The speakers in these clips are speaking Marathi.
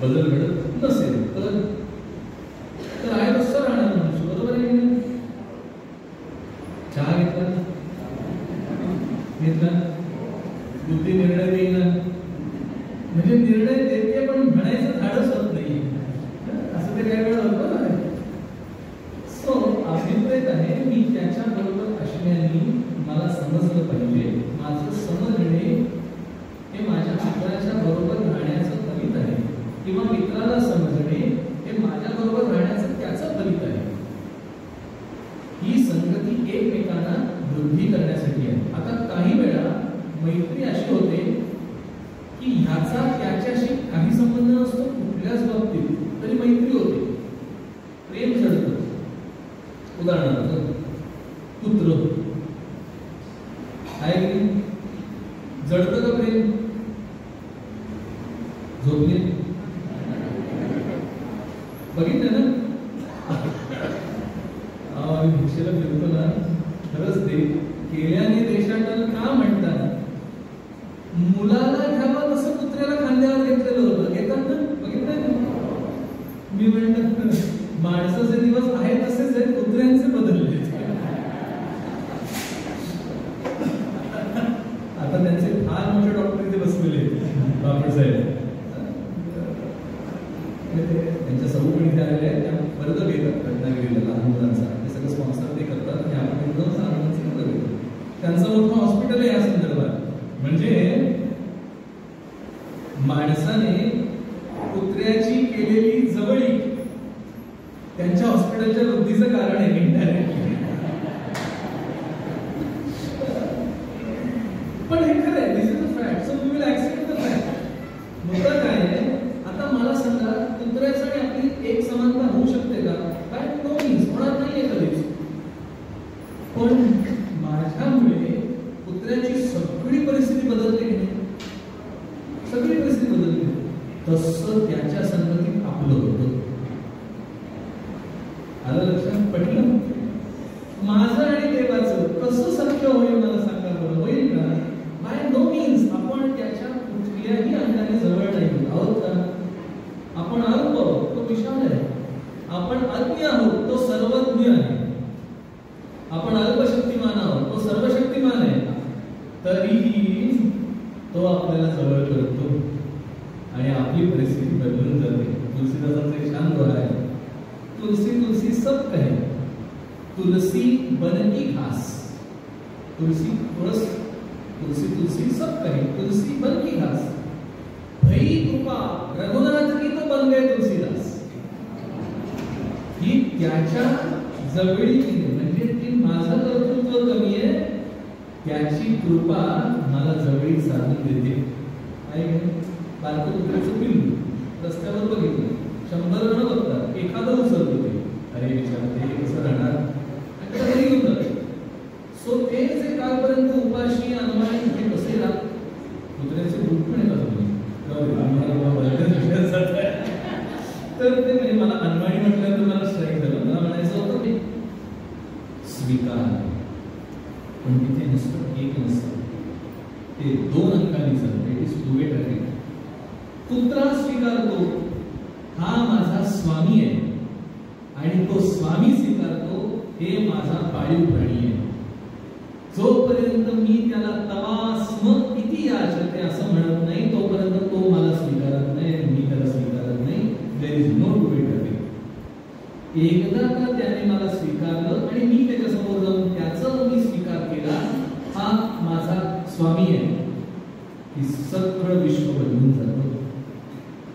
बदल घडत नसेल तर आहे तसं राहणार मनुष्य. बरोबर आहे की नाही? चहा घेतला बुद्धी निर्णय देईना, म्हणजे निर्णय देते पण म्हणायचं धाडस होत नाही, असं ते काही वेळा होतं ना. सो अभिप्रेत आहे मी त्याच्याबरोबर असण्याने मला समजलं पाहिजे. माझं समजणे हे माझ्या मित्राच्या बरोबर राहण्याचं फलित आहे, किंवा मित्राला समजणे हे माझ्या बरोबर राहण्याचं त्याचं फलित आहे. ही संगती एकमेकांना वृद्धी करण्यासाठी आहे. आता काही वेळा मैत्री अशी होते की ह्याचा त्याच्याशी काही संबंध नसतो, कुठल्याच बाबतीत तरी मैत्री होते, प्रेम जडतं. उदाहरणार्थ पुत्र आहे की जडतं का प्रेम? झोपले बघितलं ना, भिक्षेला फिरतो ना, खरंच ते केल्याने देशाटन का म्हणतात. मुलाला घ्यावं तसं कुत्र्याला खांद्यावर घेतलेलं होतं, घेतात ना, बघितलं. मी म्हणतात माणसाचे दिवस आहे तसेच आहेत, कुत्र्यांचे बदलले. आता त्यांचे फार मोठे डॉक्टर इथे बसलेले बापडसाहेब, त्यांच्या सौगुणी इथे आलेले आहेत. त्या वर्ग घेतात रत्नागिरीला लहान मुलांचा, ते सगळं स्पॉन्सर ते करतात आणि आपण एकदम साधारणचे वर्ग घेतो. त्यांचं मोठं हॉस्पिटल आहे या संदर्भात. म्हणजे माणसाने कुत्र्याची केलेली जवळीक त्यांच्या हॉस्पिटलच्या वृद्धीचं कारण आहे इनडायरेक्टली. पण हे खरं आहे, this is a fact, so we will accept the fact. मुद्दा काय आहे, आता मला सांगा कुत्र्याचं आणि आपली एक समानता होऊ शकते का? काय नो मीन्स होणार नाहीये कधीच. पण माझ्यामुळे कुत्र्याची सगळी परिस्थिती बदलते की नाही? सगळी परिस्थिती बदलते. तसं त्याच्या संगतीत आपलं होतं. आलं लक्षात? पटलं? माझं आणि देवाचं कसं सत्य होईल मला सांगा बरं, होईल का? By no means. आपण त्याच्या कुठल्याही अंगाने जवळ नाही आहोत का? आपण अल्प आहोत, तो विशाल आहे. आपण अज्ञ आहोत, तो सर्वज्ञ आहे. आपण अल्पशक्तिमान आहोत, तो सर्वशक्तिमान आहे. तरीही तो आपल्याला जवळ करतो आणि आपली परिस्थिती बदलून जाते. तुलसीदासांचा एक छान दोहा आहे, तुलसी तुलसी सब कहे, तुलसी बन की घास. तुलसी तुळस, तुलसी तुलसी सब कहे, तुलसी बन की घास. भई कृपा रघुनाथ की तो बन गए तुलसीदास. ही त्याच्या जवळीकीने, म्हणजे ती माझं कर्तृत्व कमी आहे, त्याची कृपा मला जवळीक साधून देते. बालक कुत्र्याचं पिल्लू रस्त्यावर बघितलं, 100 जण बघतात, एखादं उचलत होते, अरे विचार ते कसं राहणार, घरी घेऊन जाते. सो ते जे कालपर्यंत उपाशी अनवाणी हे कसे राहत, कुत्र्याचे दूध पण येतात तर ते म्हणजे मला अनवाणी म्हटल्यानंतर मला स्ट्राईक झालं. मला म्हणायचं होतं की स्वीकार, पण तिथे नुसतं एक नसतं, ते 2 अंकांनी चालतं. It is to way traffic. कुत्रा स्वीकारतो हा माझा स्वामी आहे आणि तो स्वामी स्वीकारतो हे माझा पाळीव प्राणी आहे. जोपर्यंत मी त्याला तवास्म इति याचते असं म्हणत नाही, तोपर्यंत तो मला स्वीकारत नाही, मी त्याला स्वीकारत नाही. There is no two way traffic. एकदा का त्याने मला स्वीकारलं आणि मी त्याच्यासमोर जाऊन त्याचा मी स्वीकार केला, हा माझा स्वामी आहे, की सगळं विश्व बदलून जातं.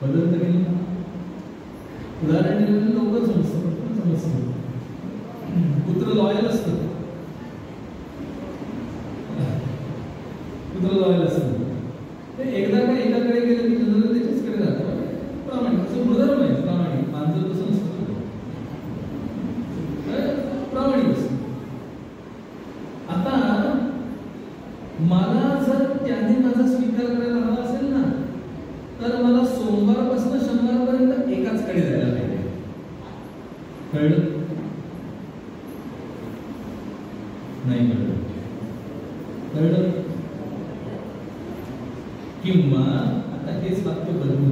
बदलतं की नाही? उदाहरण दिलं लवकर समजतं. कुत्र लॉयल असतं, कुत्र लॉयल असतं. ते एकदा का एकाकडे गेलं की जनरल त्याच्याचकडे जातं. प्रामाणिक असं मृदर्म आहे, प्रामाणिक. मांजर तसं नसतं, प्रामाणिक असतं. आता मला जर त्याने माझा स्वीकार करायला हवा असेल ना, तर मला सोमवारपासून शनिवारपर्यंत एकाच कडे जायला पाहिजे. कळलं? नाही कळलं? कळलं? किंवा आता हेच वाक्य बदलू,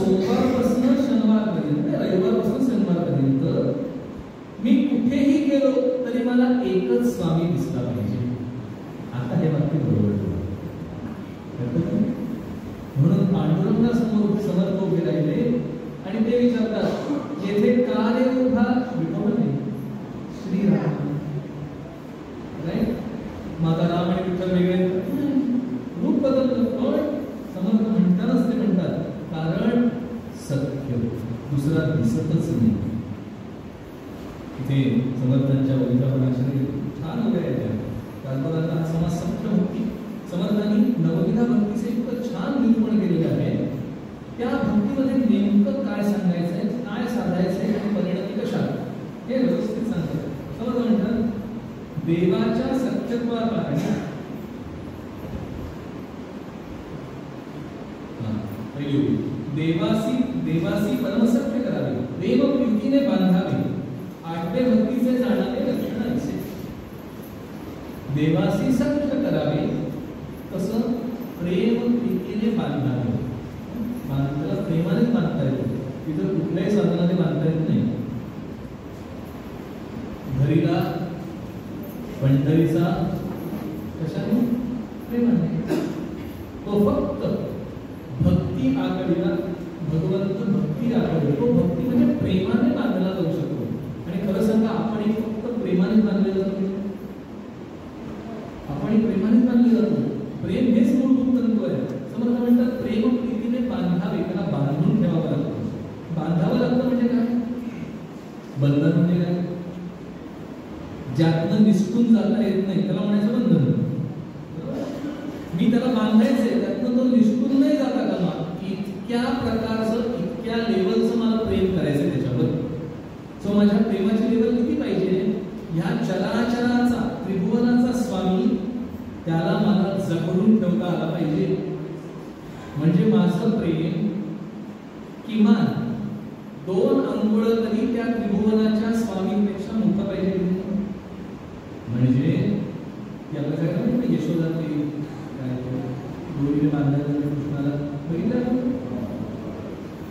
सोमवारपासून शनिवारपर्यंत, रविवारपासून शनिवारपर्यंत मी कुठेही गेलो तरी मला एकच स्वामी दिसला पाहिजे. आता हे वाक्य बरोबर म्हणून पांडुरंगासमोर समर्थ उभे राहिले आणि ते विचारतात, येथे का रे उभा? विठोबा श्रीराम. राईट? माता राम आणि विठ्ठल वेगळे रूप बदललं, पण समर्थ म्हणतानाच ते म्हणतात कारण सत्य दुसरा दिसतच नाही. इथे समर्थांच्या वैजापनाशी छान उभ्या आहेत. कालबराचा हा समाज सत्य भक्ती, समर्थांनी नवविधा भक्तीचे इतकं छान निरूपण केलेलं आहे. त्या भक्तीमध्ये नेमकं काय सांगायचंय, काय साधायचंय आणि परिणती कशा, हे व्यवस्थित सांगतात. समर्थ म्हणतात देवाच्या सत्यत्वाप्रमाणे देवासी परमसत्य करावे, देव प्रीतीने बांधावे, आठवे भक्तीचे जाणावे लक्षण असे. देवासी सत्य करावे, कसं? प्रेम प्रीतीने बांधावे. त्याला प्रेमानेच बांधता येतो, तिथं कुठल्याही साधनाने बांधता येत नाही. घरीला पंढरीचा कशाने? प्रेमाने. तो फक्त भक्ती आकडीला, भगवंत भक्ती आकडे, तो भक्ती म्हणजे प्रेमाने बांधला जाऊ शकतो. आणि खरं सांगा, आपण फक्त प्रेमाने बांधले जातो, आपण प्रेमाने बांधले जातो. प्रेम हेच मूलभूत तत्व आहे. समर्थ म्हणतात प्रेम प्रीतीने बांधावे, त्याला बांधून ठेवावं लागतं. बांधावं लागतं म्हणजे काय? बंधन म्हणजे काय? ज्यातनं निसटून जाता येत नाही त्याला म्हणायचं बंधन. मी त्याला बांधायचंय, त्यातनं तो निसटून नाही जाता का? इतक्या प्रकारचं, इतक्या लेवलचं मला प्रेम करायचं त्याच्यावर. सो माझ्या प्रेमाची लेवल किती पाहिजे? ह्या चराचराचा, त्रिभुवनाचा स्वामी, त्याला मला जखडून ठेवता आला पाहिजे. म्हणजे माझं प्रेम किमान 2 अंगुळ तरी त्या त्रिभुवनाच्या स्वामीपेक्षा मोठं पाहिजे. म्हणजे याला काय म्हणतात, यशोदा ते काय दोरीने बांधायला कृष्णाला बघितलं,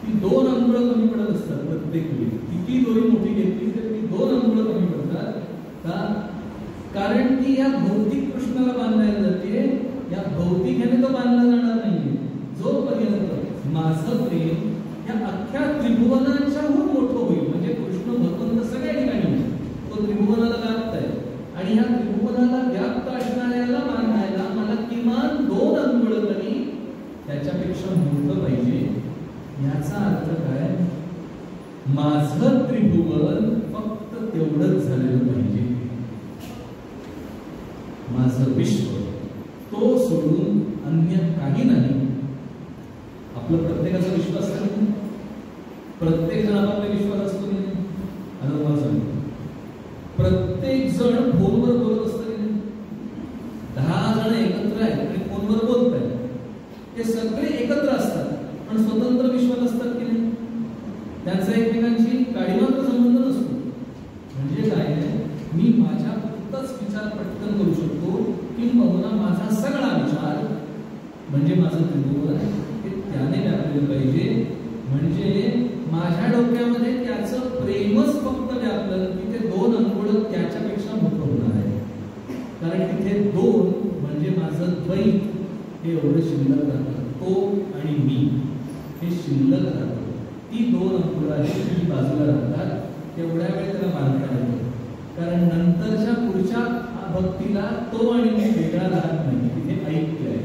ती 2 अंगुळ कमी पडत असतात प्रत्येक वेळी. किती दोरी मोठी घेतली तर ती 2 अंगुळ कमी पडतात का? कारण ती या भौतिक कृष्णाला बांधायला जाते, या भौतिक ह्याने तो बांधला जाणार नाहीये. जोपर्यंत माझं प्रेम या अख्ख्या त्रिभुवनाच्याहून मोठं होईल, म्हणजे कृष्ण भगवंत सगळ्या ठिकाणी तो त्रिभुवनाला व्याप्त आहे आणि या त्रिभुवनाला व्याप्त असणाऱ्याला बांधायला मला किमान 2 अंगुळ तरी त्याच्यापेक्षा मोठं पाहिजे. याचा अर्थ काय? माझं त्रिभुवन फक्त तेवढंच झालेलं पाहिजे. माझं विश्व तो सोडून अन्य काही नाही. आपलं प्रत्येकाचा विश्वास असतो, प्रत्येक जण आपला विश्वास असतो की नाही? आता तुम्हाला सांगतो, प्रत्येक जण फोनवर बोलत असतं की नाही? 10 जण एकत्र आहेत आणि फोनवर बोलत आहेत, ते सगळे एकत्र असतात पण स्वतंत्र विश्वास असतात की नाही? त्यांचा एकमेकांची काडीमात्र संबंध नसतो. म्हणजे काय? मी माझ्या पुरताच विचार पटकन करू शकतो, किंबहुना माझा सगळा विचार म्हणजे माझं त्रिभुवन हे त्याने व्यापलेलं पाहिजे. म्हणजे माझ्या डोक्यामध्ये त्याचं प्रेमच फक्त व्यापलं की ते 2 अंगुळ त्याच्यापेक्षा मोठं होणार आहे. कारण तिथे 2 म्हणजे माझं द्वैत हे एवढं शिल्लक राहतं, तो आणि मी हे शिल्लक राहतं. ती 2 अंकुराची बाजूला राहतात, तेवढ्या वेळ त्याला बांधता येतं. कारण नंतरच्या पुढच्या भक्तीला तो आणि मी वेगळा राहत नाही, तिथे ऐक्य आहे.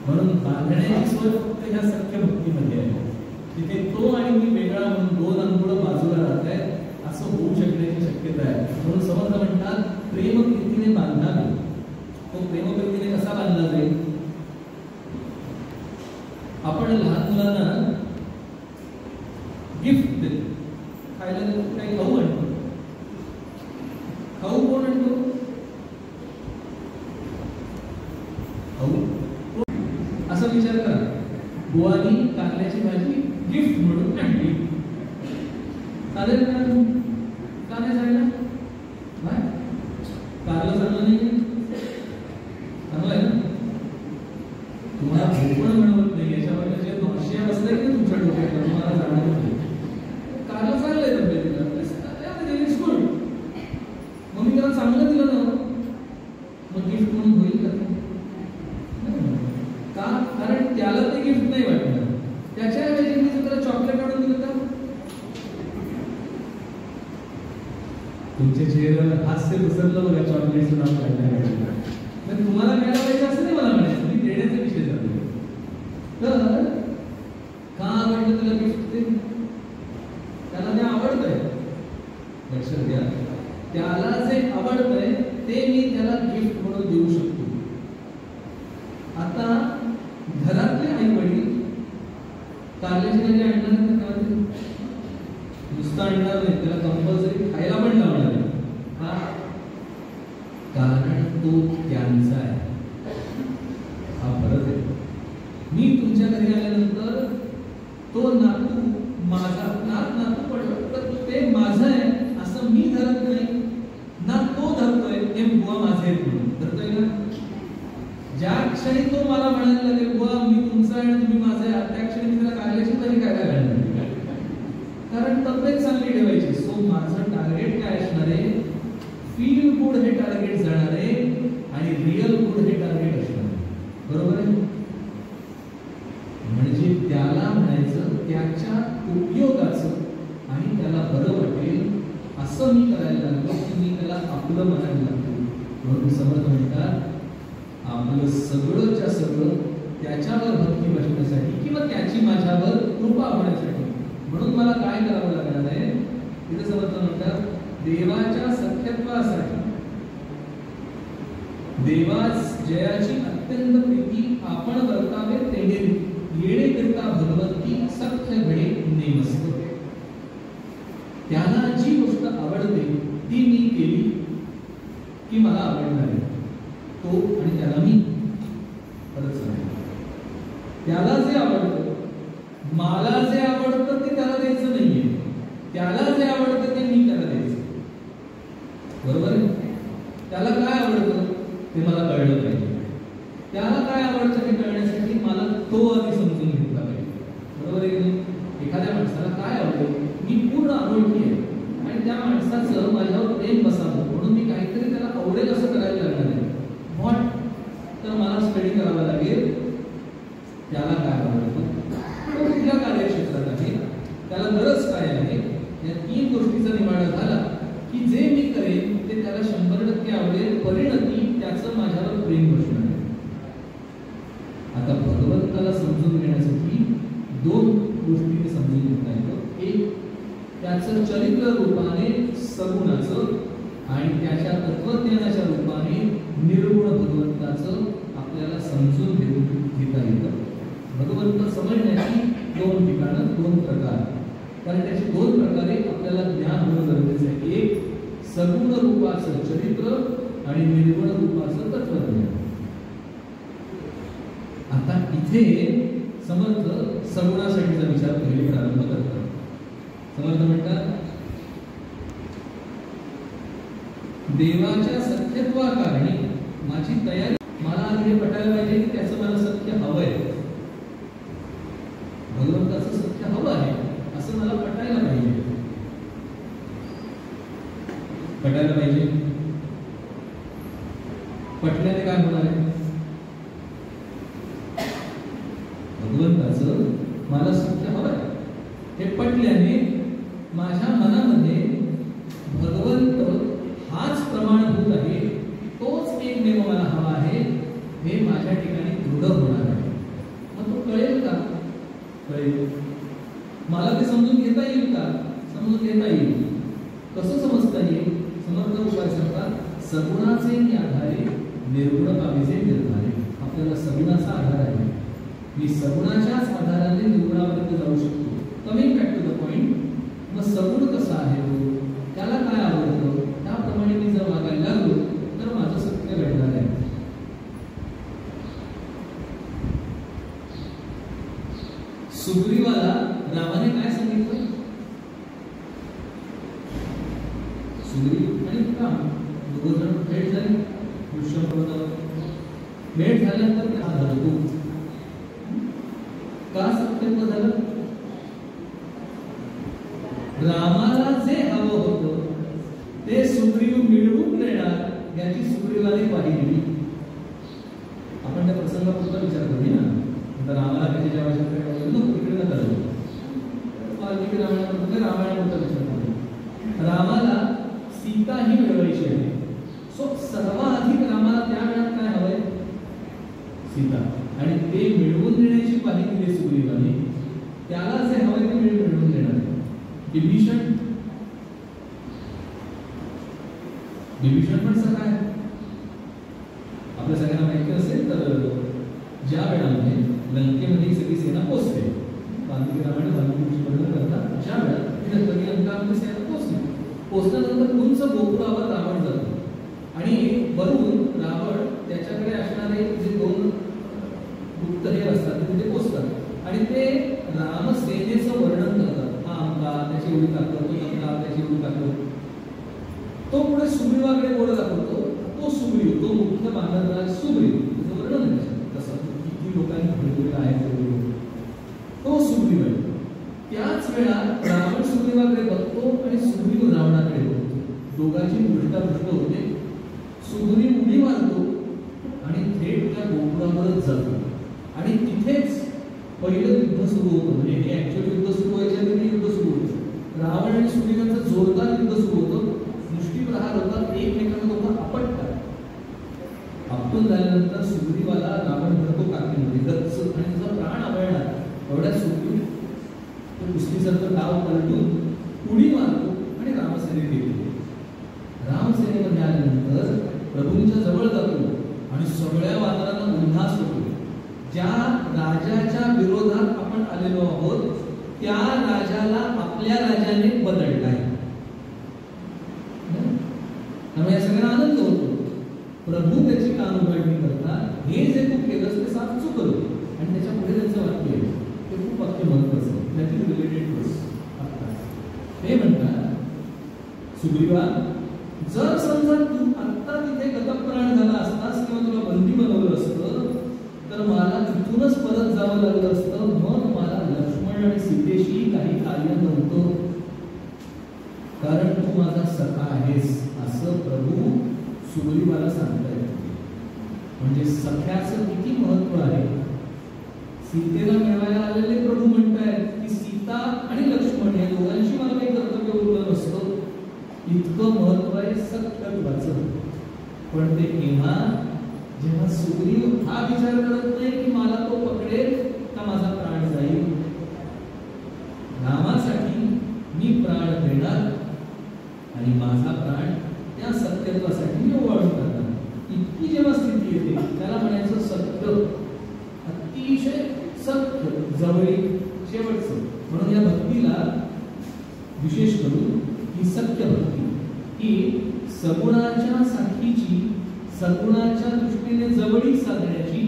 म्हणून बांधण्याची सोय फक्त ह्या सख्य भक्तीमध्ये आहे. तिथे तो आणि मी वेगळा म्हणून 2 अंकुळ बाजूला राहत आहेत असं होऊ शकण्याची शक्यता आहे. म्हणून समर्थ म्हणतात प्रेम प्रीतीने बांधावे. तो प्रेम प्रीतीने कसा बांधला जाईल? आपण लहान मुलांना गिफ्ट देतो, खायला देतो, काही खाऊ आणतो. खाऊ कोण आणतो? खाऊ असा विचार करा. बुवानी कारल्याची भाजी गिफ्ट म्हणून आणली, चालेल का? का नाही चाललं? कारलं चाललं नाही, चांगलं आहे ना? तुम्हाला भोपळ मिळवत नाही याच्यावर म्हणजे 900 बसले की तुमच्या डोक्यात तुम्हाला जाणार नाही. कारला चांगलंय तब्येतीला स्कूल, मग मी त्याला चांगलं दिलं ना, मग गिफ्ट म्हणून होईल का? कारण त्याला ते गिफ्ट नाही वाटणार. त्याच्या ऐवजी मी त्याला चॉकलेट आणून दिलं तर तुमच्या चेहऱ्यावर हास्य पसरलं बघा. चॉकलेटचं नाव काढलं तुम्हाला काय पाहिजे असं नाही मला म्हणायचं, मी देण्याचा विषय चालू. तर का आवडलं तुला गिफ्ट? ते त्याला ते आवडतंय. लक्षात घ्या, त्याला जे आवडतंय ते मी त्याला गिफ्ट म्हणून देऊ शकतो. आता घरातले आई वडील कारल्याची भाजी आणणार नाही, नुसतं आणणार नाही, त्याला कंपल्सरी खायला पण लावणार आहे. का? कारण तो त्यांचा आहे. हा फरक आहे. मी तुमच्या घरी आल्यानंतर तो नातू माझा नातू पण ते माझं आहे असं मी धरत नाही ना, तो धरतोय हे बुवा माझे धरतोय ना. ज्या क्षणी तो मला म्हणायला लागेल बुवा मी तुमचा आहे आणि तुम्ही माझा आहे, त्या क्षणी मी त्याला कारल्याची भाजी काय घालणार, कारण तब्येत चांगली ठेवायची. सो माझं टार्गेट काय असणार आहे? फील गुड हे टार्गेट जाणार आहे आणि रिअल गुड हे टार्गेट असणार आहे. बरोबर आहे? म्हणजे त्याला म्हणायचं त्याच्या उपयोगाचं आणि त्याला बरं वाटेल असं मी करायला लागलो की मी त्याला आपलं म्हणायला लागतो. म्हणून समर्थ म्हणतात आपलं सगळंच्या सगळं त्याच्यावर भक्ती बसण्यासाठी किंवा त्याची माझ्यावर कृपा होण्यासाठी. म्हणून मला काय करावं लागणार आहे? तिथे समर्थ म्हणतात देवाच्या सख्यत्वासाठी, देवास जयाची अत्यंत प्रीती आपण वर्तावे तेणे येणे करता भगवती सख्य घडे नेमस्त. त्याला जी गोष्ट आवडते ती मी केली की मला आवडणार आहे. तो आणि त्याला मी परत सांगतो, त्याला जे आवडतं मला जे आवडतं ते त्याला द्यायचं नाहीये, त्याला जे आवडतं ते मी त्याला द्यायचं. बरोबर आहे? त्याला काय आवडतं ते मला कळलं पाहिजे. त्याला काय आवडतं हे कळण्यासाठी मला तो आधी समजून घेतला पाहिजे. बरोबर आहे की नाही? एखाद्या माणसाला काय आवडतं मी पूर्ण अनोळखी आहे आणि त्या माणसाचं माझ्यावर प्रेम बसावं म्हणून मी काहीतरी त्याला आवडेल असं करायला लागणार आहे. व्हॉट? तर मला स्टडी करावं लागेल त्याला काय आवडतं, तो कुठल्या कार्यक्षेत्रात आहे, त्याला गरज काय आहे. या 3 गोष्टीचा निवाडा झाला की जे मी करेन ते त्याला 100% आवडेल. परिणती त्याचं माझ्यावर प्रेम बसणार आहे. आता भगवंताला समजून घेण्यासाठी 2 गोष्टी मी समजून घेता येतो. एक त्याचं चरित्र रूपाने सगुणाचं आणि त्याच्या तत्वज्ञानाच्या रूपाने निर्गुण भगवंताचं आपल्याला समजून घेता येतं. भगवंत समजण्याची 2 ठिकाणं, 2 प्रकार. कारण त्याचे 2 प्रकारे आपल्याला ज्ञान होणं गरजेचं आहे. एक सगुण रूपाचं चरित्र आणि निर्गुण रूपाचं तत्वज्ञान. आता इथे समर्थ सगुणासाठीचा विचार पहिले प्रारंभ करतात. समर्थ म्हणतात देवाच्या सख्यत्वाकारणी माझी तयारी, मला आधी पटायला पाहिजे की त्याचं मला सख्य हवंय, भगवंताचं सख्य हवं आहे असं मला पटायला पाहिजे. पटायला पाहिजे. पटल्याने काय होणार आहे? भगवंताचं मला सख्य हवं आहे हे पटल्याने माझ्या मनामध्ये भगवंत हाच प्रमाणभूत आहे, तोच एकमेव मला हवा आहे हे माझ्या ठिकाणी दृढ होणार आहे. मग तो कळेल का? कळेल. मला ते समजून घेता येईल का? समजून घेता येईल. कसं समजता येईल? समर्थ उपाय सांगतात सगुणाचे आधारे निर्गुण बाबीचे निर्धारे. आपल्याला सगुणाचा आधार आहे, मी सगुणाच्याच आधाराने निर्गुणापर्यंत जाऊ शकतो. Coming back to the point, मग सगुण कसा आहे तो, त्याला काय आवडतं त्याप्रमाणे मी जर वागायला लागलो तर माझं सत्य घडणार आहे. सुग्रीवाला रामाने काय सांगितलं? सुग्रीव आणि राम दोघं जण भेट झाली. भेट झाल्यानंतर हा धरतो का रामाला जे हवं होतं ते सुग्रीव मिळवून देणार याची सुग्रीवाने ग्वाही दिली. आपण त्या प्रसंगापुरता विचार करूया ना. आता रामाला त्याच्या आवश्यकता नको तिकडे न करावं. वाल्मिकी रामायणापुरता विचार करूया. रामाला सीता ही मिळवायची आहे. सो सर्वाधिक रामाला त्या वेळात काय हवंय? सीता. आणि ते मिळवून देण्याची ग्वाही दिली सुग्रीवाने. त्याला जे हवंय ते मिळवून देणार. विभीषण पण सगळं आहे. आपल्या सगळ्यांना माहिती असेल तर ज्या वेळामध्ये लंकेमध्ये सगळी सेना पोहोचते, वाल्मिकी रामायण वाल्मिकीची वर्णन करतात, ज्या वेळा लंकामध्ये सेना पोहोचली, पोहोचल्यानंतर उंच गोपुरावर रावण जातो आणि वरून रावण त्याच्याकडे असणारे जे 2 गुप्तहेर असतात ते तिथे पोहोचतात आणि ते रामसेनेचं वर्णन करतात. हा आमका त्याची एवढी ताकद, तो आमका त्याची एवढी ताकद. तो पुढे सुग्रीवाकडे बोलत दाखवतो. तो सुग्रीव, तो मुख्य बांधवराज सुग्रीव, त्याचं वर्णन आहे तसं किती लोकांनी घडवलेलं आहे तो सुग्रीव आहे. त्याच वेळा रावण सुग्रीवाकडे बघतो आणि सुग्रीव रावणाकडे बघतो. दोघांची दृष्टादृष्ट होते. सुग्रीव उडी मारतो आणि थेट त्या गोपुरावरच जातो आणि तिथेच पहिलं युद्ध सुरू होतं. म्हणजे हे ऍक्च्युअली युद्ध सुरू व्हायच्या आधी युद्ध सुरू होतं. रावण आणि सुग्रीवांचं जोरदार युद्ध सुरू होतं. मुष्टीप्रहार होता, एकमेकांना दोघं आपटतात. आपटून झाल्यानंतर सुग्रीवाला रावण धरतो काकीमध्ये गच्च आणि त्याचा प्राण आवळला. एवढ्या सुग्रीव तो कुस्तीसारखं डाव पलटून उडी मारतो आणि रामसेनेत येतो. रामसेनेमध्ये आल्यानंतर प्रभूंच्या जवळ जातो आणि सगळ्या वानरांना उल्हास होतो. ज्या राजाच्या विरोधात आपण आलेलो आहोत त्या राजाला आपल्या राजाने बदललाय. त्यामुळे या सगळ्यांना आनंद होतो. प्रभू त्याची कानउघडणी करतात. हे जे तू केलंस ते साफ चुकलं. आणि त्याच्या पुढे त्यांचं वाक्य आहे ते खूप वाक्य महत्वाचं आहे. त्यातील रिलेटेड हे म्हणतात, सुग्रीवा, जर समजा तू आत्ता तिथे गतप्राण झाला असतास किंवा तुला बंदी बनवलं असतं तर मला तिथूनच परत जावं लागलं असतं. मग मला लक्ष्मण आणि सीतेशी काही कार्य नव्हतं, कारण तू माझा सखा आहेस असं प्रभू सुग्रीवाला सांगतायत. म्हणजे सख्याचं किती महत्व आहे. सीतेला मिळवायला आलेले प्रभू म्हणतायत की सीता आणि लक्ष्मण या दोघांशी मला काही कर्तव्य उरलं नसतं. इतकं महत्व आहे सख्यत्वाचं. पण ते केव्हा? जेव्हा सुग्रीव हा विचार करत नाही की मला तो पकडेल का माझा प्राण जाईल. रामासाठी मी प्राण देणार आणि माझा प्राण त्या सत्यत्वासाठी मी ओवाळून करणार. इतकी जेव्हा स्थिती येते त्याला म्हणायचं सत्य, अतिशय सत्य, जवळीक, शेवटचं. म्हणून या भक्तीला विशेष करून ही सत्य भक्ती, ही सगुणाच्या साठीची, सगुणाच्या दृष्टीने जवळीक साधण्याची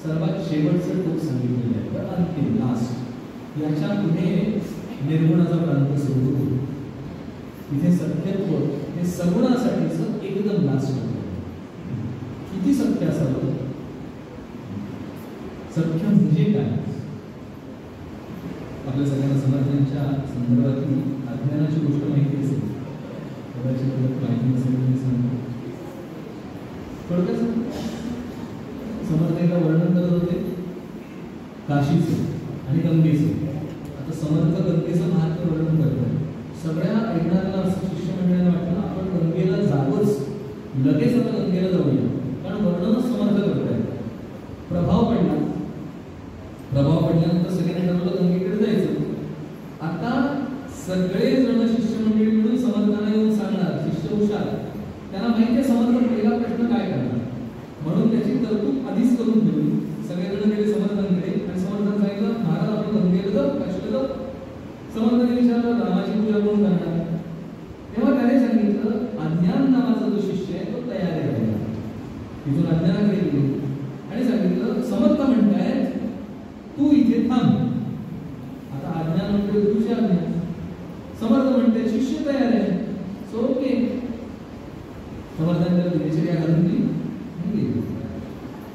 सर्वात शेवटचं टोक सांगितलेलं आहे. तर अंतिम लास्ट याच्या पुढे निर्गुणाचा प्रांत सुरू होतो. इथे सत्यत्व हे सगुणासाठीच एकदम लास्ट होतं. किती सत्य असावं? सत्य म्हणजे काय? आपल्या सगळ्यांना समर्थांच्या संदर्भातील अज्ञानाची गोष्ट माहिती असेल, कदाचित माहिती नसेल मी सांगतो. थोडक्यात समर्थ एकदा वर्णन करत होते काशीचं आणि गंगेचं. आता समर्थ गंगेचं महात्म्य वर्णन करतात. सगळ्या ऐकणाऱ्याला असं शिष्यमंडळाला वाटलं आपण गंगेला जावंच, लगेच आता गंगेला जाऊया, कारण वर्णनच समर्थ करतायत. प्रभाव पडल्यानंतर सगळ्यांनी ठरवलं गंगेकडे जायचं. आता सगळे जण शिष्यमंडळी मिळून समर्थांना येऊन सांगणार. शिष्य हुशार, त्यांना माहिती आहे समर्थ पहिला प्रश्न काय करणार, म्हणून त्याची तरतूद आधीच करून ठेवली. सगळेजण गेले समर्थांकडे आणि समर्थांनी सांगितलं महाराज आपण गंगेला जाऊ, काशीला जाऊ. समर्थांनी विचारलं रामाची पूजा कोण करणार? तेव्हा त्याने सांगितलं अज्ञान नावाचा जो शिष्य आहे तो तयार आहे. तिथून अज्ञानाकडे गेले आणि सांगितलं समर्थ म्हणतायत तू इथे थांब. आता अज्ञान म्हणते तुझी आज्ञा, समर्थ म्हणते शिष्य तयार आहे. सो ओके, समर्थांनी त्याला दिनचर्या घालून दिली.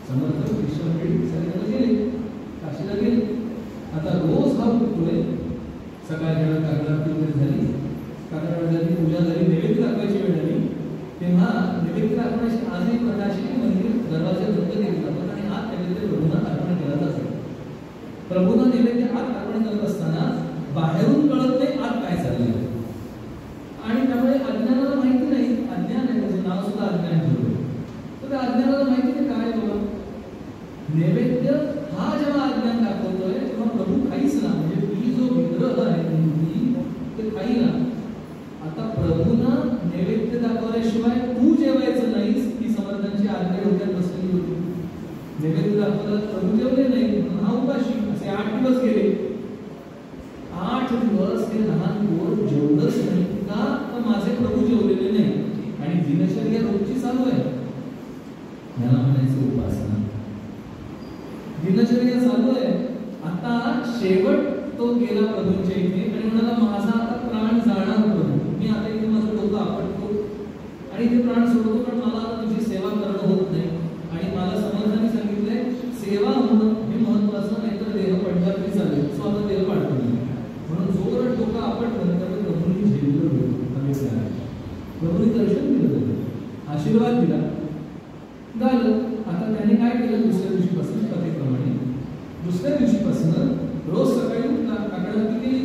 समर्थ शिष्यमंडळी सगळ्यांना गेले, काशीला गेले. आता रोज हा उठतोय, सकाळच्या वेळेला काकडाआरती वगैरे झाली कारण जरी पूजा जरी नैवेद्य दाखवायची वेळ आली तेव्हा नैवेद्य दाखवण्याची आजही प्रथा अशी की मंदिर दरवाजे बंद केले जातात आणि आत नैवेद्य प्रभूंना अर्पण केला जातो. प्रभूंना नैवेद्य आत अर्पण करत असताना बाहेरून कळत नाही आत काय चाललंय आणि त्यामुळे अज्ञानाला माहिती नाही. अज्ञान आहे त्याचं नाव सुद्धा अज्ञान ठेवलं. तर त्या अज्ञानाला माहिती नाही काय बाबा नैवेद्य हा जेव्हा अज्ञान दाखवतोय तेव्हा प्रभू खाईच ना, म्हणजे ती जो विग्रह आहे ते खाई ना. आता प्रभूंना नैवेद्य दाखवल्याशिवाय तू जेवायचं नाहीस ही समर्थांची आज्ञा डोक्यात बसलेली होती. नैवेद्य दाखवलं प्रभू जेवले नाही म्हणून हा उपाशी. असे 8 दिवस गेले. 8 दिवस हे लहान पोर जेवलंच नाही का तर माझे प्रभू जेवलेले नाही आणि दिनचर्या रोजची चालू आहे. याला म्हणायचं उपासना. दिनचर्या चालू आहे. आता शेवट तो गेला प्रभूंच्या इथे आणि म्हणाला माझा आता प्राण जाणार प्रभू, मी आता इथे माझं डोकं आपटतो आणि इथे प्राण सोडतो पण मला आता तुझी सेवा करणं होत नाही. आणि मला समर्थांनी सांगितलंय सेवा होणं हे महत्वाचं, नाहीतर देह पडला तरी चालेल. सो आता देह पाडतो नाही म्हणून जोपर्यंत डोकं आपटलं त्यावेळी प्रभूंनी झेललं. प्रभूंनी दर्शन दिलं, आशीर्वाद दिला, झालं. आता त्याने काय केलं दुसऱ्या दिवशीपासून कथेप्रमाणे दुसऱ्या दिवशीपासून रोज सकाळी उठला, काकडावरती केली,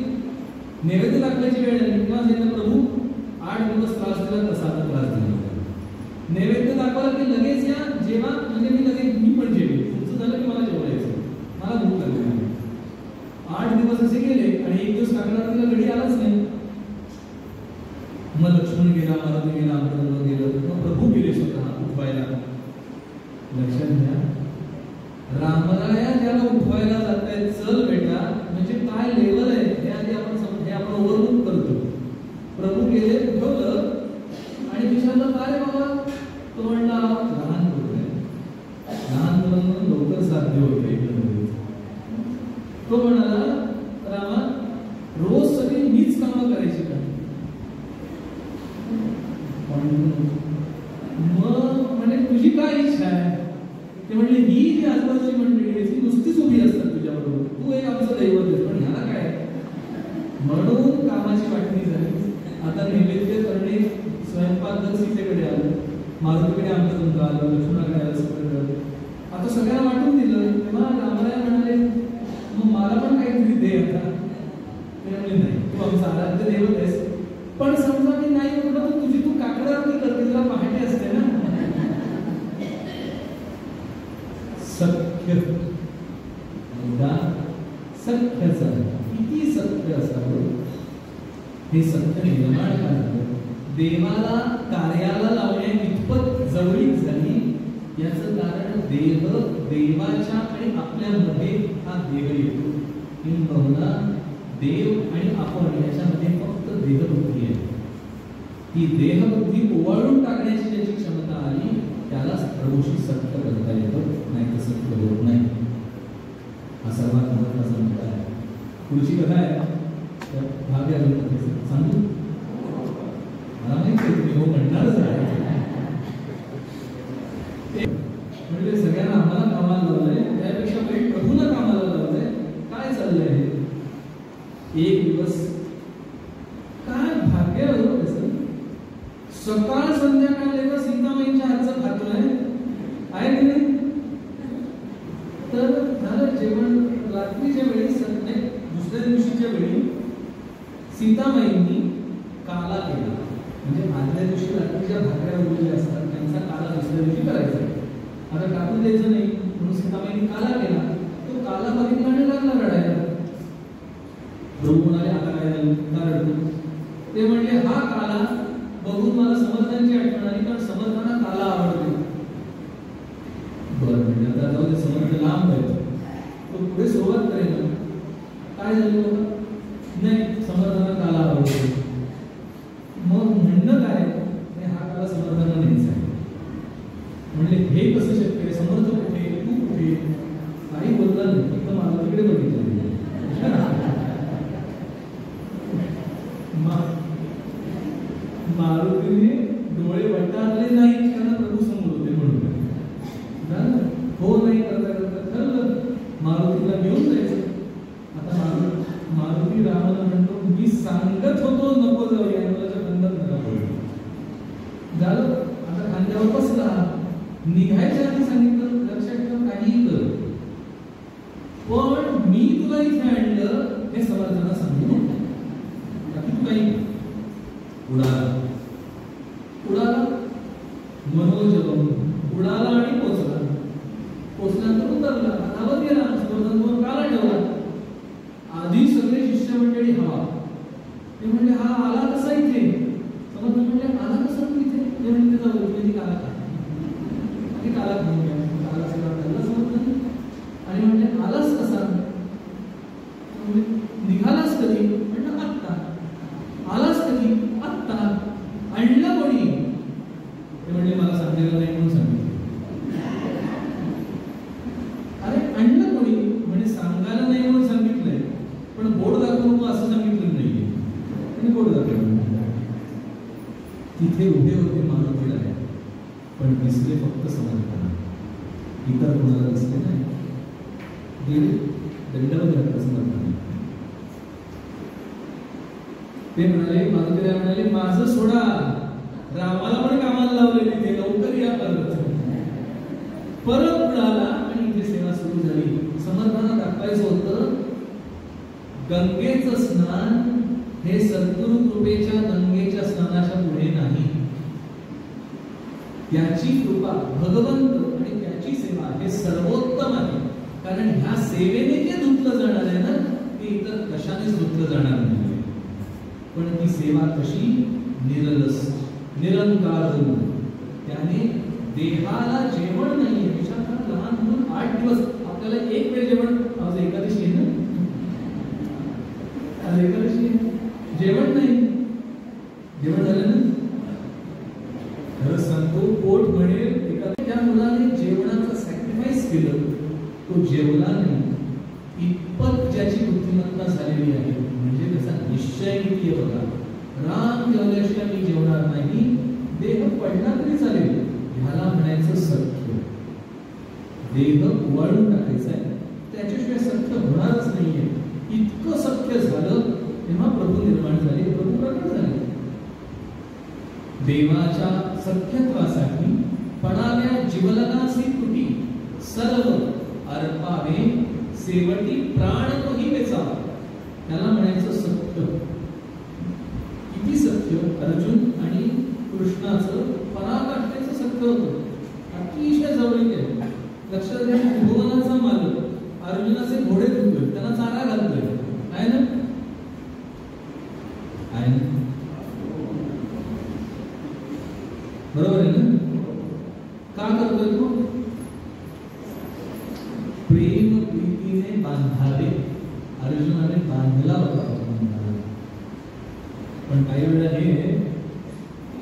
नैवेद्य दाखवायची वेळ आली तेव्हा त्यांना प्रभू 8 दिवस त्रास दिला तसा आता त्रास दिला. नैवेद्य दाखवला की लगेच या जेव्हा, म्हणजे मी लगेच मी पण जेवेल, तुमचं झालं की मला जेवायचं, मला भूक लागली. 8 दिवस असे गेले आणि एक दिवस काकडावरतीला घडी आलाच नाही. मग लक्ष्मण गेला, मारुती गेला, आमचं गेलं, मग प्रभू गेले स्वतः उठवायला. लक्षात घ्या रामराया ज्याला उठवायला जात आहेत चल बेटा म्हणजे काय लेवल आहे हे आधी आपण ओव्हरलूक करतो. प्रभू गेले उठवलं आणि विचारलं काय रे बाबा, तो म्हणला लहान मुलं आहे, लहान मुलांना लवकर साध्य होते. तो म्हणाला रामा रोज सगळी मीच कामं करायची का? मग म्हणजे तुझी काय इच्छा आहे? ते म्हणले ही जी आजूबाजूची मंडळी आहे ती नुसतीच उभी असतात तुझ्याबरोबर, तू एक आमचं दैवत आहेस, पण ह्याला काय म्हणून कामाची वाटणी झाली. आता नैवेद्य करणे स्वयंपाक जर सीतेकडे आलं, मारुतीकडे आमचं तुमचं आलं, लक्ष्मणाकडे आलं, सगळं आलं. आता सगळ्यांना वाटून दिलं तेव्हा रामराय म्हणाले मग मला पण काहीतरी दे. आता ते म्हणले नाही तू आमचं आराध्य दैवत आहेस, पण समजा मी नाही म्हटलं तर तुझी तू काकडावरती करते, तुला पहाटे असते ना. सख्य सख्याचा किती सत्य असावं हे सत्य निर्माण झालं. देवाला कार्याला लावण्या इतपत जवळीक झाली याचं कारण देव देवाच्या आणि आपल्यामध्ये हा देव येतो. किंबहुना देव आणि आपण याच्यामध्ये फक्त देहबुद्धी आहे. ती देहबुद्धी ओवाळून टाकण्याची ज्याची क्षमता आली त्यालाच प्रभूशी सत्य करता येतं, नाही तर सत्य होत नाही. हा सर्वात महत्वाचा मुद्दा आहे. पुढची कथा आहे भाग्य सांगू, मला माहिती तुम्ही हो म्हणणारच आहे. म्हणजे सगळ्यांना आम्हाला कामाला लावलंय त्यापेक्षा काही प्रभूंना कामाला लावलंय. काय चाललंय एक दिवस काय भाग्य होतं त्याचं. सकाळ संध्याकाळ एकदा सीतामाईंच्या हातचं खातोय आहे की नाही. तर झालं जेवण रात्रीच्या वेळी दुसऱ्या दिवशीच्या वेळी सीतामाईंनी काला केला. म्हणजे आदल्या दिवशी रात्रीच्या भाकऱ्या उरलेल्या असतात त्यांचा काला दुसऱ्या दिवशी करायचा. आता टाकून द्यायचं नाही म्हणून सीतामाईंनी काला केला. तो काला बघितला आणि लागला रडायला. प्रभू म्हणाले आता काय झालं का रडतो? ते म्हणले हा काला बघून मला समर्थांची आठवण आली, कारण समर्थांना काला आवडते. बरं म्हणजे आता जाऊ दे, समर्थ लांब आहे तो पुढे सुरुवात करेल. काय झालं नाही समर्थांना काला आवडते. मग म्हणणं काय हा काला समर्थांना नाहीच आहे. म्हणले हे कसं शक्य आहे, समर्थ कुठे तू कुठे? काही बोलला नाही, फक्त मला तिकडे बघितलं. मारुतीने डोळे वटारले नाही कारण प्रभू समोर होते म्हणून. हो नाही करता करता ठरलं मारुतीला घेऊन जायचं. आता मारुती रामाला म्हणतो मी सांगत होतो नको जाऊया, झालं, आता खांद्यावर बसला. निघायच्या आधी सांगितलं लक्षात ठेव काहीही कर, पण मी तुला इथे आणलं हे समर्थांना सांगू नको. बाकी तू काही उडाला उडाला मनोज उडाला आणि पोचला. पोचल्यानंतर उतरला, धावत गेला, समर्थांवर काला ठेवला. आधी सगळे शिष्य मंडळी हवा. ते म्हणले हा आला कसा इथे? समर्थ म्हणले आला कसा तू इथे? ते म्हणते जाऊ तुम्ही काला का काला घेऊन घ्या. काला सगळा ठरला समर्थ आणि म्हणले आलास कसा? निघालास कधी? म्हणलं आत्ता. आलास कधी? आत्ता. आणलं कोणी? ते म्हणले मला सांगितलं नाही म्हणून सांगितलं. अरे आणलं कोणी? म्हणजे सांगायला नाही म्हणून सांगितलंय, पण बोर्ड दाखवू नको असं सांगितलं नाहीये. आणि बोर्ड दाखवलं. तिथे उभे होते मारुतीला, पण दिसले फक्त समर्थांना, इतर कोणाला दिसले नाही. गेले दंडवत घातला समर्थांना. ते म्हणाले, मारुतीला म्हणाले माझं सोडा, रामाला पण कामाला लावले तिथे, लवकर या परत. परत उडाला आणि इथे सेवा सुरू झाली. समर्थांना दाखवायचं होतं गंगेचं स्नान हे सद्गुरु कृपेच्या गंगेच्या स्नानाच्या पुढे नाही. त्याची कृपा भगवंत आणि त्याची सेवा हे सर्वोत्तम आहे. कारण ह्या सेवेने जे धुतलं जाणार आहे ना, ते इतर कशानेच धुतलं जाणार नाही. पण ती सेवा कशी? निरलस निरंकार होऊन. त्याने देहाला जेवण नाहीये. विचार करा, लहान म्हणून 8 दिवस आपल्याला एक वेळ जेवण, आज एकादशी आहे ना, आज एकादशी जेवण नाही. जेवण झालं ना? खरं सांगतो पोट म्हणेल एखाद्या त्या मुलाने जेवणाचं सॅक्रिफाईस केलं, तो जेवला नाही. इतपत ज्याची बुद्धिमत्ता झालेली आहे, म्हणजे त्याचा निश्चय किती आहे बघा. राम जेवल्याशिवाय मी जेवणार नाही, देह पडला तरी चालेल, ह्याला म्हणायचं सत्य. देह वळून टाकायचा आहे, त्याच्याशिवाय सत्य होणारच नाहीये. इतकं सत्य झालं तेव्हा प्रभू निर्माण झाले, प्रभू प्रकट झाले. देवाच्या सत्यत्वासाठी पडाव्या जीवलनासी तुटी सर्व अर्पावे सेवटी प्राण तोही वेचावा, त्याला म्हणायचं सत्य. किती सत्य! अर्जुन आणि कृष्णाचं पराकाष्ठेचं सत्य होतं, अतिशय जवळीक आहे. लक्षात घ्या, त्रिभुवनाचा मालक अर्जुनाचे घोडे धुतोय, त्यांना चारा घालतोय, आहे ना? आहे ना? बरोबर आहे ना? का करतोय तो? प्रेम प्रीतीने बांधावे. अर्जुनाने बांधला होता. पण काही वेळा हे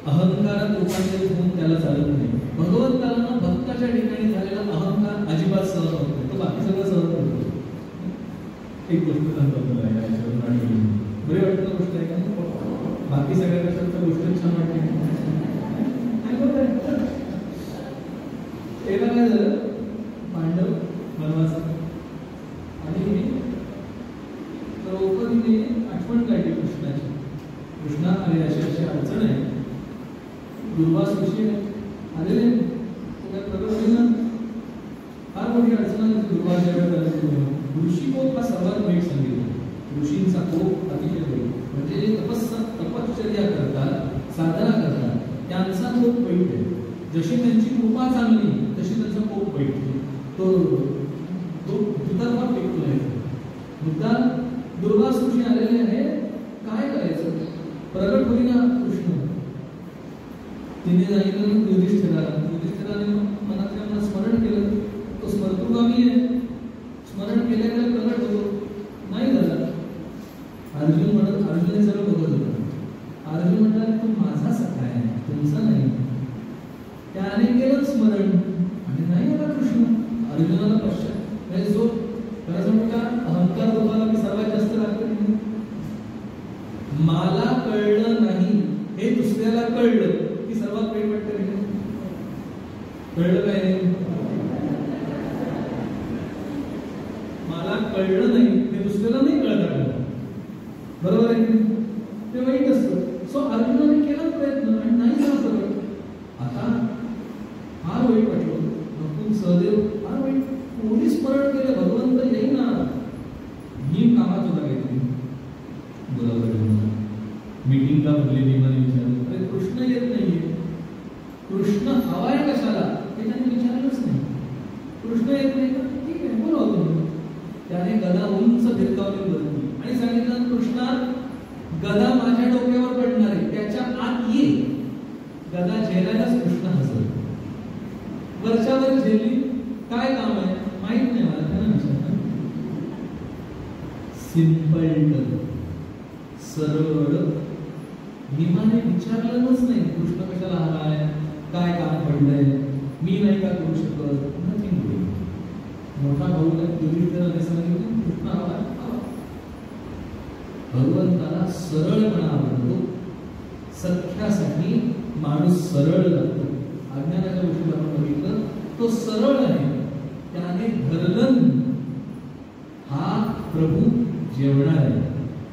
अहंकारात रूपांतरित होऊन त्याला चालत नाही. भगवंताला ना भक्ताच्या ठिकाणी झालेला अहंकार अजिबात सहन होत नाही, तो बाकी सगळं सहन करतो. एक गोष्ट सांगतो तुला याच्यावर, बरे वाटतं गोष्ट आहे का? बाकी सगळ्या कशाच्या गोष्टी छान वाटते. एकदा काय झालं, पांडव वनवासात आणि द्रौपदीने आठवण काढली कृष्णाची. कृष्णा अरे अशी अशी अडचण आहे, दुर्वास ऋषी आलेले, काय प्रगट होईल ना, फार मोठी अडचण आहे. दुर्वास ऋषी कोप हा सर्वात वाईट सांगितलं. ऋषींचा कोप अतिशय वाईट, म्हणजे जे तपश्चर्या करतात, साधना करतात, त्यांचा कोप वाईट आहे. जशी त्यांची कृपा चांगली तशी त्यांचा कोप वाईट. तो दुतर्फा फेकतो आहे. मुद्दा दुर्वास ऋषी आलेले आहे, काय करायचं? प्रगट होईना कृष्ण. तिने सांगितलं युधिष्ठिराने मनातल्या स्मरण केलं, तो स्मर्तुगामी आहे, स्मरण केल्याने प्रगट होतो. नाही झाला. अर्जुन सगळं बघत होता. अर्जुन म्हणाला तो माझा सखा आहे, तुमचा नाही. त्याने केलं स्मरण आणि नाही आला कृष्ण. अर्जुनाला पश्चात म्हणजे जो खरं मोठा अहंकार लोकांना मी सर्वात जास्त लागतो. मला कळलं नाही हे दुसऱ्याला कळलं की सर्वात वाईट वाटतं. कळलं काय? मला कळलं नाही हे दुसऱ्याला नाही कळलं. बरोबर आहे की ते वाईट असतं. सो अर्जुनाने केला प्रयत्न आणि नाही झाला प्रगट. आता फार वाईट वाटलं. नकुल सहदेव फार वाईट, कोणी स्मरण केलं, भगवंत येईना. भीम कामात होता काहीतरी, बरोबर मीटिंगला भरली. भीमाने विचारलं, अरे कृष्ण येत नाहीये, कृष्ण हवाय कशाला हे त्यांनी विचारलंच नाही. कृष्ण येत नाही तर ठीक आहे बोलवा तुम्ही. त्याने गदा उंच भिरकावली बसली आणि सांगितलं, कृष्णा गदा माझ्या डोक्यावर पडणार आहे, त्याच्या आत ये. गदा झेलायलाच कृष्ण हसला. वरच्यावर झेली, काय काम आहे माहित नाही मला, त्यांना विचारलं. सिंपल सरळ. भीमाने विचारलंच नाही कृष्ण कशाला हवाय, काय काम पडलंय, मी नाही का करू शकत, नथिंग डुइंग. मोठा भाऊ युधिष्ठिराने सांगितलं कृष्ण हवाय. भगवंताला सरळपणा आवडतो. सख्यासाठी माणूस सरळ लागतो. अज्ञानाच्या गोष्टीला आपण बघितलं, तो सरळ आहे. त्याने धरलं हा प्रभू जेवणार आहे.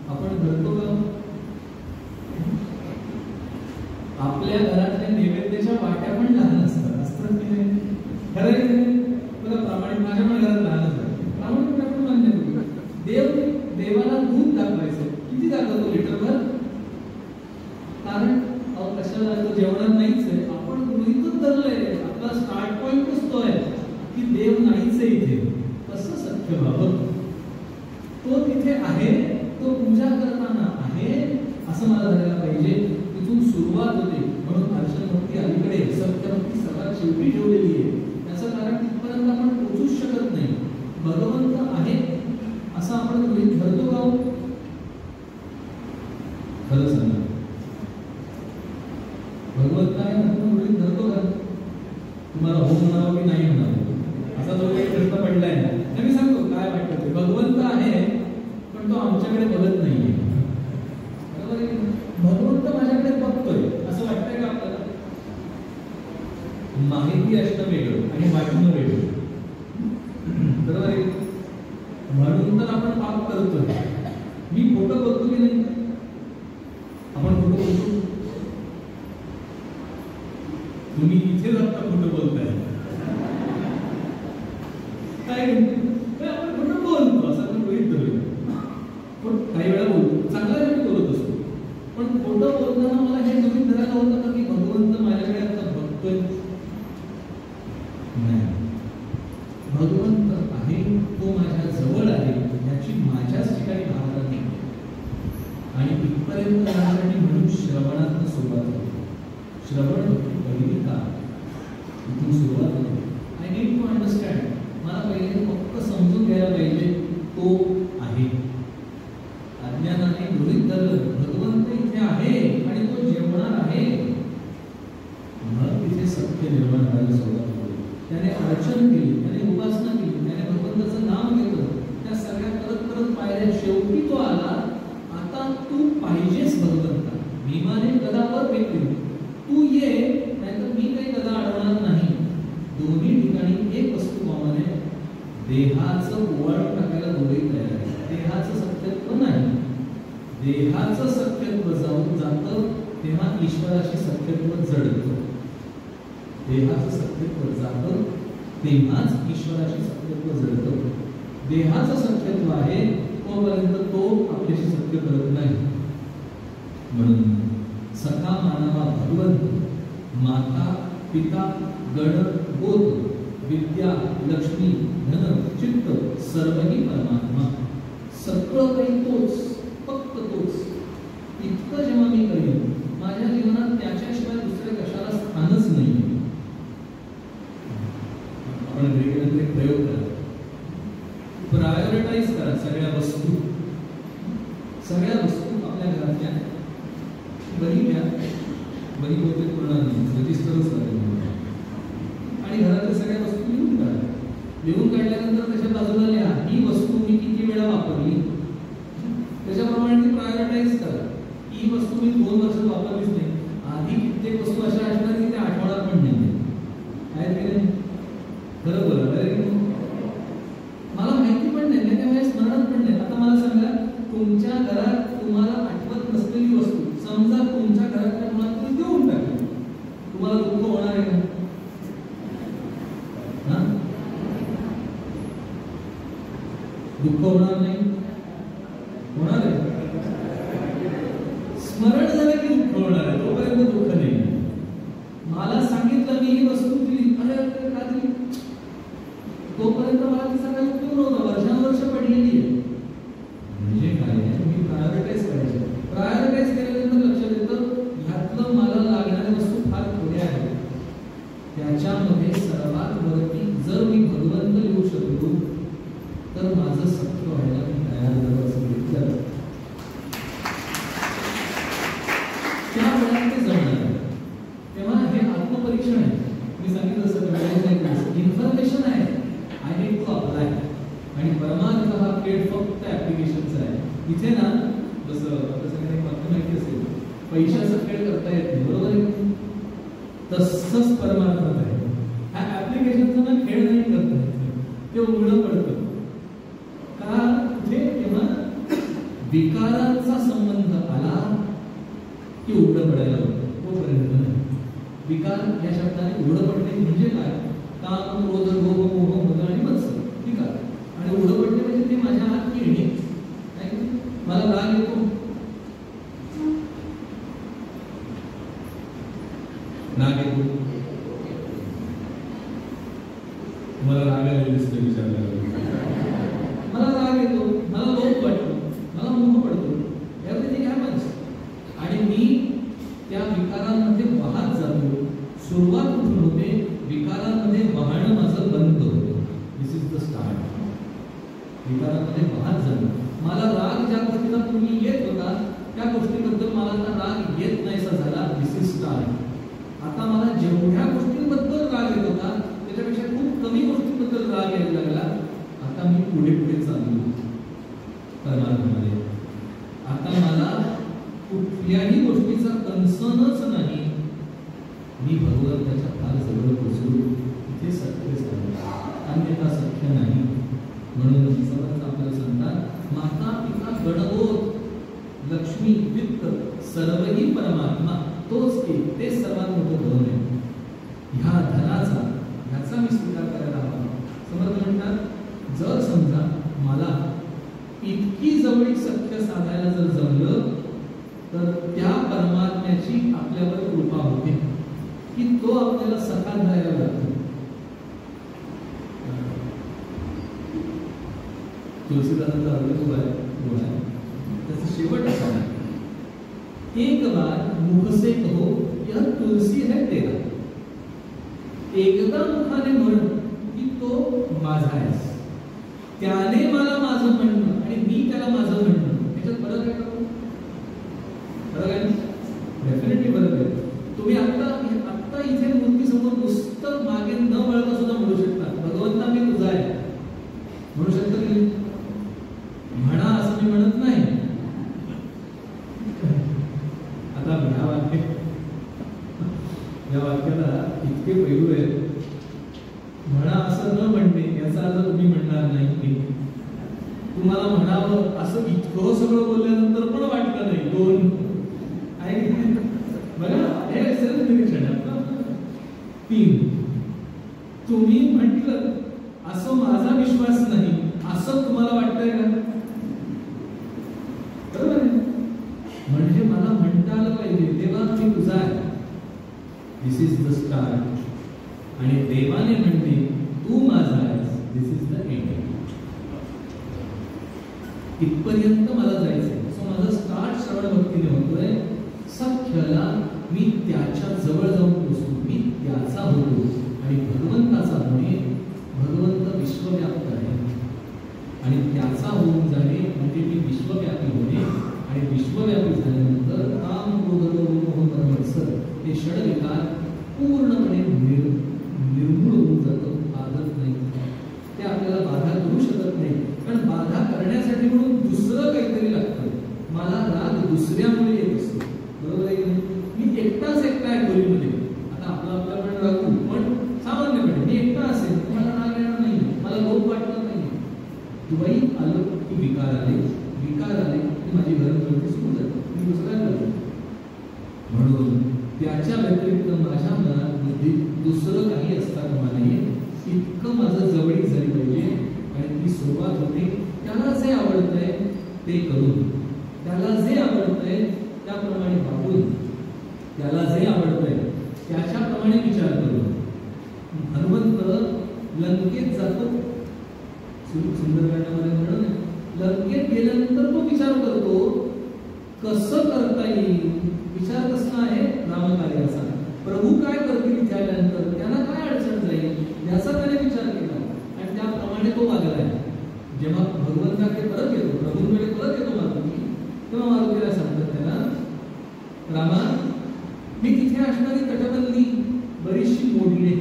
आपण धरतो का? आपल्या घरातल्या नैवेद्याच्या वाट्या पण लहान असतात की नाही? खरं आहे की नाही? बघा प्रामाणिक, माझ्या पण घरात लहान असतात. प्रामाणिक आपण मान्य करू. देवाला दूध दाखवायचं, किती दाखवतो? लिटरभर. कारण कशाला तो जेवणार नाहीच आहे. आपण गृहीतच धरलंय, आपला स्टार्ट पॉइंटच तो आहे की देव नाहीच आहे इथे. कसं शक्य व्हावं? तो तिथे आहे, तो पूजा करताना आहे असं मला धरायला पाहिजे. तिथून सुरुवात होते. म्हणून अर्चनभक्ती अलीकडे, सत्यभक्ती सर्वात शेवटी ठेवलेली आहे. त्याचं कारण तिथपर्यंत आपण पोहोचूच शकत नाही. भगवंत आहे असं आपण गृहीत धरतो का? खरं सांगा, भगवंत आहे आपण गृहीत धरतो का? तुम्हाला हो म्हणावं की नाही म्हणावं असा जो काही प्रश्न पडलाय ना, मी सांगतो काय वाटतं ते. भगवंत आहे पण तो आमच्याकडे बघत नाहीये. बरोबर आहे? भगवंत माझ्याकडे बघतोय असं वाटतंय का आपल्याला? माहिती असणं वेगळं आणि वाटणं वेगळं. बरोबर आहे? म्हणून तर आपण पाप करतोय. मी खोटं बोलतो की नाही? आपण खोटं बोलतो. तुम्ही इथे जाता खोटं बोलताय काय? आपण खोटं बोलतो असं आपण गृहीत धरूया. पण काही वेळा बोलतो, चांगल्यासाठी बोलत असतो. पण खोटं बोलताना मला हे गृहीत धरायला होतं का की भगवंत माझ्याकडे आता बघतोय? नाही. भगवंत आहे, तो माझ्या जवळ आहे याची माझ्याच ठिकाणी भावना नाही. आणि इथपर्यंत जाण्यासाठी म्हणून श्रवणातून सुरुवात होते. श्रवण होते पहिली का इथून सुरुवात होते. I need to understand. मला पहिले फक्त समजून घ्यायला पाहिजे तो आहे. अज्ञानाने गृहीत धरलं भगवंत इथे आहे आणि तो जेवणार आहे. मग तिथे सत्य निर्माण करायला सुरुवात होते. त्याने अर्चन केली, त्याने उपासना केली, त्याने भगवंताचं नाव घेतलं. त्या सगळ्या करत करत पाहिल्या, शेवटी तो आला. आता तू पाहिजेस भगवंता. भीमाने गदावर फेकली, तू ये नाहीतर मी काही गदा अडवणार नाही. दोन्ही ठिकाणी एक वस्तू कॉमन आहे, देहाचं ओवाळून टाकायला दोघेही तयार आहे. देहाचं सत्यत्व नाही. देहाचं सत्यत्व जाऊन जातं तेव्हा ईश्वराशी सत्यत्व जडतं. देहाचं सत्यत्व जातं तेव्हाच ईश्वराशी सत्यत्व जडतं. देहाचं सत्यत्व आहे तोपर्यंत तो आपल्याशी सत्य करत नाही. म्हणून सखा मानवा भगवंत, माता पिता गण गोत्र विद्या लक्ष्मी धन चित्त सर्वही परमात्मा. सगळं काही तोच, फक्त तोच. इतकं जेव्हा मी करेन माझ्या जीवनात त्याच्याशिवाय दुसरे कशाला स्थानच नाही. आपण वेगवेगळे प्रयोग करा, प्रायोरिटाईज करा. सगळ्या वस्तू आपल्या घरातल्या बरी घ्या. बरी होते पूर्ण नाही, रजिस्टरच लागेल. आणि घरातल्या सगळ्या वस्तू लिहून काढा. लिहून काढल्यानंतर त्याच्या बाजूला लिहा ही वस्तू मी किती वेळा वापरली, त्याच्याप्रमाणे ती प्रायोरिटाईज करा. ही वस्तू मी 2 वर्षात वापरलीच नाही. आधी कित्येक वस्तू अशा असणार की त्या आठवणार पण नाही आहेत की नाही? खरं बोला. मला माहिती पण नाही, त्यामुळे स्मरण पण नाही. आता मला सांगा, तुमच्या घरात तुम्हाला आठवत नसलेली वस्तू समजा तुमच्या घरातल्या मुलाला तुम्ही देऊन टाकली, तुम्हाला दुःख दुःख होणार नाही, होणार आहे. स्मरण झालं की दुःख होणार आहे, तोपर्यंत दुःख नाही. मला सांगितलं मी ही वस्तू दिली, अरे का दिली, तोपर्यंत मला तिचा काही उपयोग नव्हता, वर्षानुवर्ष पडलेली आहे. म्हणजे काय मी प्रायोरिटाईज करायचे, प्रायोरिटाईज केल्यानंतर लक्षात येतं ह्यातलं मला लागणाऱ्या वस्तू फार थोड्या आहेत. त्याच्यामध्ये सर्वात वरती जर मी भगवंत लिहू शकलो तर माझं सख्य व्हायला मी तयार झालो असं घेतलं, त्या वेळात ते जमणार. तेव्हा हे आत्मपरीक्षण आहे. मी सांगितलं असं इन्फॉर्मेशन आहे, आय नीड टू अप्लाय. आणि परमार्थ हा खेळ फक्त ऍप्लिकेशनचा आहे. इथे ना जसं माहिती असेल पैशाचा खेळ करता येत नाही, बरोबर आहे, तसंच परमार्थात आहे. ह्या ऍप्लिकेशनचा ना खेळ नाही करता येत, ते उघडं पडतं का कुठे, तेव्हा विकारांचा संबंध आला की उघडं पडायला होतं, तोपर्यंत नाही. विकार या शब्दाने उघडं पडणे म्हणजे काय, काम क्रोध लोभ मोह मद आणि मत्सर विकार. आणि उघडं पडणे म्हणजे ते माझ्या हात येणे. मला राग येतो, राग येतो, मला राग आलेला दिसतो विचारला, मला राग येतो, मला लोभ वाटतो, मला मोह पडतो, एव्हरीथिंग हॅपन्स. आणि मी त्या विकारांमध्ये वाहत जातो. सुरुवात कुठून होते, विकारांमध्ये वाहणं माझं बंद होतं. दिस इज द स्टार्ट. विकारांमध्ये वाहत जाणं. मला राग ज्या गोष्टीला पूर्वी येत होता त्या गोष्टीबद्दल मला आता राग येत नाहीसा झाला. दिस इज स्टार्ट. आता मला जेवढ्या गोष्टींबद्दल राग येत होता त्याच्यापेक्षा खूप कमी गोष्टींबद्दल राग यायला लागला. आता मी पुढे पुढे चाललो परमार्थामध्ये. आता मला कुठल्याही गोष्टीचा कन्सर्नच नाही. मी भगवंताच्या फार जवळ पोचलो, इथे सत्य झालं, अन्यथा सत्य नाही. म्हणून समर्थ आपल्याला सांगतात माता पिता गणगोत लक्ष्मी वित्त सर्वही परमात्मा तोच एक, ते सर्वात मोठं धन आहे. ह्या धनाचा ह्याचा मी स्वीकार करायला हवा. समर्थ म्हणतात जर समजा मला इतकी जवळीक सख्य साधायला जर जमलं तर त्या परमात्म्याची आपल्यावर कृपा होते की तो आपल्याला सखा धरायला लागतो. तुलसीदासांचा अर्थ खूप आहे, त्याचा शेवट असा आहे, एक बार मुख से कहो यह तुलसी है तेरा. एकदा मुखाने म्हण की तो माझा आहेस. त्याने मला माझं म्हणणं आणि मी त्याला माझं म्हणणं, याच्यात फरक आहे का? फरक आहे, डेफिनेटली फरक आहे. तुम्ही आत्ता इथे मूर्ती समोर नुसतं मागे न वळता सुद्धा म्हणू शकता भगवंता मी तुझा आहे, म्हणू शकता की म्हणा असं मी म्हणत नाही. आता या वाक्याला इतके पैलू आहेत. म्हणा असं न म्हणणे याचा अर्थ तुम्ही म्हणणार नाही. तुम्हाला म्हणावं असं इतकं सगळं बोलल्यानंतर पण वाटलं नाही. दोन आहे बघा, हे सेल्फ निरीक्षण आहे. 3 तुम्ही म्हटलं असं माझा विश्वास नाही असं तुम्हाला वाटतंय का? बरोबर आहे. म्हणजे मला म्हणता आलं पाहिजे देवा मी तुझा आहे. This is the start. आणि देवाने म्हणते तू माझा आहेस. दिस इज द एंड. इथपर्यंत मला जायचंय. सो माझा स्टार्ट श्रवण भक्तीने होतोय. सख्याला मी त्याच्या जवळ जाऊन पोचतो, मी त्याचा होतो आणि भगवंताचा होणे. भगवंत विश्वव्याप्त आहे आणि त्याचा होऊन जाणे म्हणजे मी विश्वव्यापी होणे. आणि विश्वव्यापी झाल्यानंतर काम क्रोध लोभ मोह मद मत्सर हे षडविकार पूर्णपणे निर्मूळ होऊन जातं. बाधत नाही, ते आपल्याला बाधा करू शकत नाही. कारण बाधा करण्यासाठी म्हणून दुसरं काहीतरी लागतं. मला राग दुसऱ्यामुळे येत असतो, बरोबर आहे की नाही? मी एकटाच आहे खोलीमध्ये. आता आपल्याकडे रागू पण सामान्यपणे मी एकटा असेल मला राग येणार नाही, मला लोभ वाटणार नाही. द्वैत आलं की विकार आले, विकार आले की माझी घरगुती सुरू जाते. मी दुसऱ्या करतो. म्हणून त्याच्या व्यतिरिक्त माझ्या मनात बुद्धीत दुसरं काही असता कामा नये. इतकं माझं जवळीक झाली पाहिजे. आणि ती सुरुवात होते त्याला जे आवडतंय ते करून, त्याला जे आवडतंय त्याप्रमाणे वागून, त्याला जे आवडतंय त्याच्याप्रमाणे विचार करून. हनुमंत लंकेत जातो, सुंदरकांडामध्ये म्हणून लंकेत गेल्यानंतर तो विचार करतो कसं करता येईल. विचार कसला आहे रामकार्याचा, प्रभू काय करतील इथे आल्यानंतर, त्यांना काय अडचण जाईल याचा त्याने विचार केला आणि त्याप्रमाणे तो वागला आहे. जेव्हा भगवंताकडे परत येतो, प्रभूंकडे परत येतो मारुती, तेव्हा मारुतीला सांगतात त्याला, रामा मी तिथे असणारी तटबंदी बरीचशी मोडली,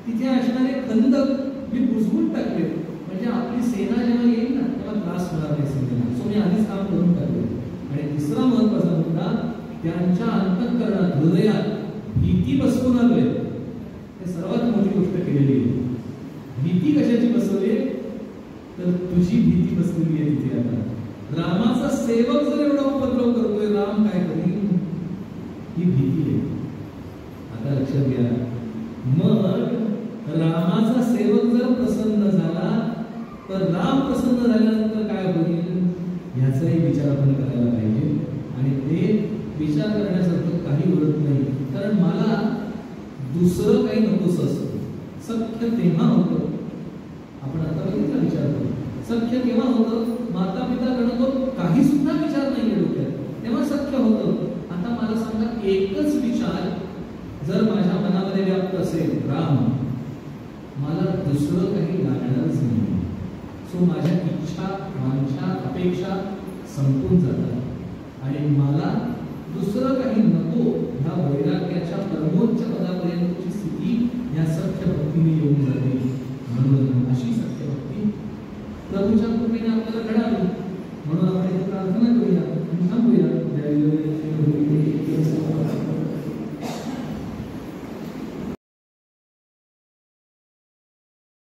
तिथे असणारे खंदक मी बुजवून टाकले, म्हणजे आपली सेना जेव्हा येईल ना तेव्हा त्रास होणार नाही सेनेला, सो मी आधीच काम करून टाकले. आणि तिसरा महत्वाचा मुद्दा, त्यांच्या अंतःकरणात हृदयात भीती बसवून आलोय. हे सर्वात मोठी गोष्ट केलेली आहे. भीती कशाची बसवली तर तुझी भीती बसलेली आहे तिथे. आता रामाचा सेवक जर एवढा उपद्रव करतोय, राम काय करील ही भीती आहे. आता लक्षात घ्या, मग रामाचा सेवक जर प्रसन्न झाला तर राम प्रसन्न झाल्यानंतर काय होईल याचाही विचार आपण करायला पाहिजे. आणि ते विचार करण्यासारखं काही उरत नाही, कारण मला दुसरं काही नकोस असतं. सख्य तेव्हा होतं, आपण आता बघितला विचार करू, सख्य केव्हा होतं, माता पिता गणतो काही सुद्धा विचार नाही डोक्यात, तेव्हा सख्य होतं. आता मला सांगा, एकच विचार जर माझ्या मनामध्ये व्याप्त असेल, राम, मला दुसरं काही लागणारच नाही. सो माझ्या इच्छा, वांछा, अपेक्षा संपून जातात आणि मला दुसरं काही नको. ह्या वैराग्याच्या परमोच्च पदापर्यंतची स्थिती ह्या सख्य भक्तीने येऊन जाते. म्हणून अशी सख्य भक्ती प्रभूच्या